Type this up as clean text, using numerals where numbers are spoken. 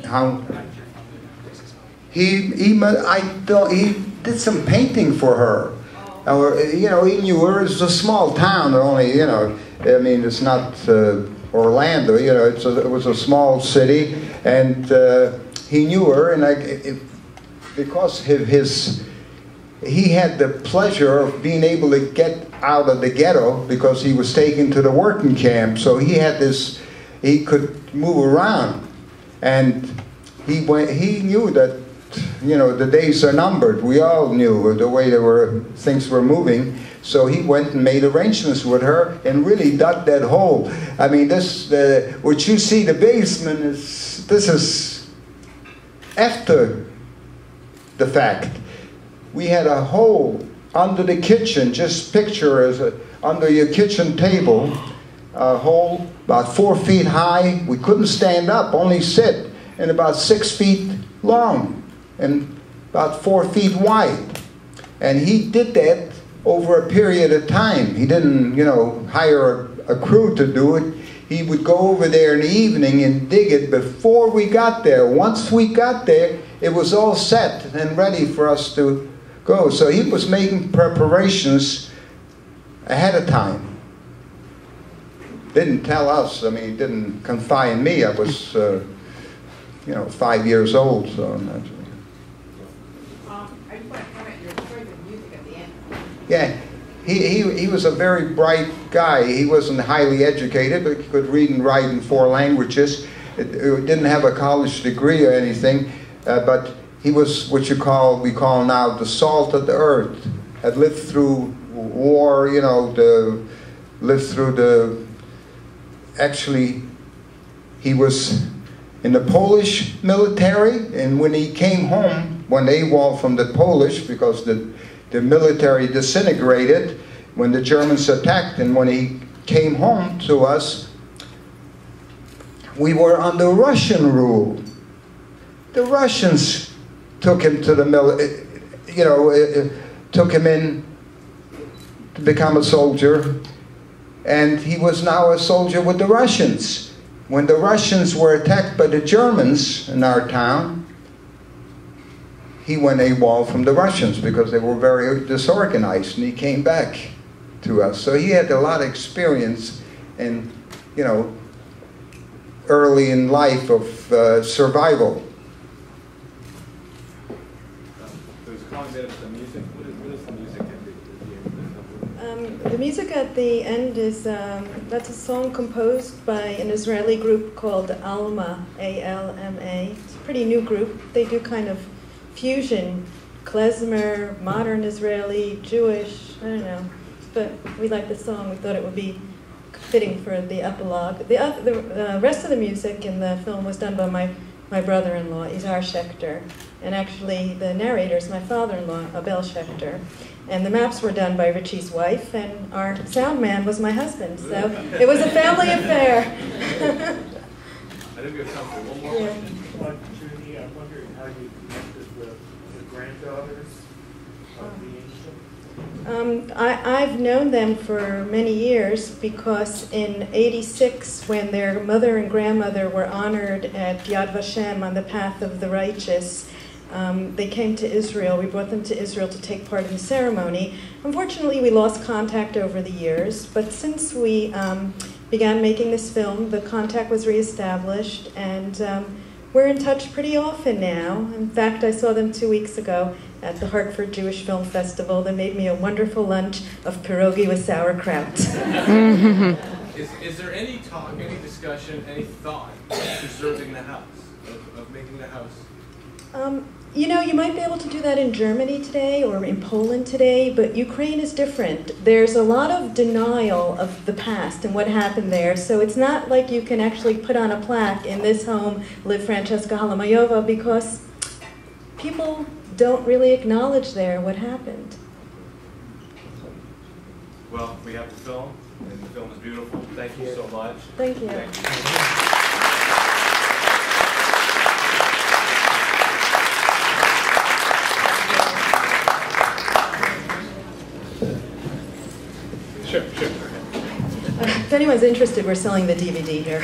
how he did some painting for her. You know, he knew her. It's a small town, only, you know, I mean, it's not Orlando, you know, it was a small city, and he knew her, and because he had the pleasure of being able to get out of the ghetto because he was taken to the working camp, so he could move around, and he knew that, you know, the days are numbered. We all knew the way things were moving. So he went and made arrangements with her and really dug that hole. I mean, what you see, the basement, this is after the fact. We had a hole under the kitchen. Just picture under your kitchen table, a hole about 4 feet high. We couldn't stand up, only sit, and about 6 feet long and about 4 feet wide. And he did that over a period of time. He didn't, you know, hire a crew to do it. He would go over there in the evening and dig it before we got there. Once we got there, it was all set and ready for us to go. So he was making preparations ahead of time. Didn't tell us. I mean, he didn't confide in me. I was, you know, 5 years old, so I'm not. Yeah, he was a very bright guy. He wasn't highly educated, but he could read and write in 4 languages. Didn't have a college degree or anything, but he was what we call now the salt of the earth. Had lived through war, you know, actually, he was in the Polish military, and when he came home, when they walled from the Polish, because the military disintegrated when the Germans attacked, and when he came home to us, we were under Russian rule. The Russians took him to the you know, took him in to become a soldier, and he was now a soldier with the Russians. When the Russians were attacked by the Germans in our town, he went AWOL from the Russians because they were very disorganized, and he came back to us. So he had a lot of experience in, you know, early in life of survival. There's a comment about the music. What is the music at the end? The music at the end is, that's a song composed by an Israeli group called Alma, A-L-M-A. It's a pretty new group. They do kind of fusion, klezmer, modern Israeli, Jewish, I don't know. But we liked the song. We thought it would be fitting for the epilogue. The rest of the music in the film was done by my brother-in-law, Izar Schechter. And actually, the narrator is my father-in-law, Abel Schechter. And the maps were done by Richie's wife, and our sound man was my husband. So it was a family affair. I think we have time for one more question. Judy, I'm wondering how you connected with the granddaughters of the ancient. I've known them for many years because in '86, when their mother and grandmother were honored at Yad Vashem on the Path of the Righteous, they came to Israel. We brought them to Israel to take part in the ceremony. Unfortunately, we lost contact over the years, but since we began making this film, the contact was reestablished, and we're in touch pretty often now. In fact, I saw them 2 weeks ago at the Hartford Jewish Film Festival. They made me a wonderful lunch of pierogi with sauerkraut. Is there any talk, any discussion, any thought of preserving the house, of making the house? You know, you might be able to do that in Germany today or in Poland today, but Ukraine is different. There's a lot of denial of the past and what happened there, so it's not like you can actually put on a plaque, in this home lived Francesca Halamayova, because people don't really acknowledge there what happened. Well, we have the film, and the film is beautiful. Thank you so much. Thank you. Thank you. Sure. If anyone's interested, we're selling the DVD here.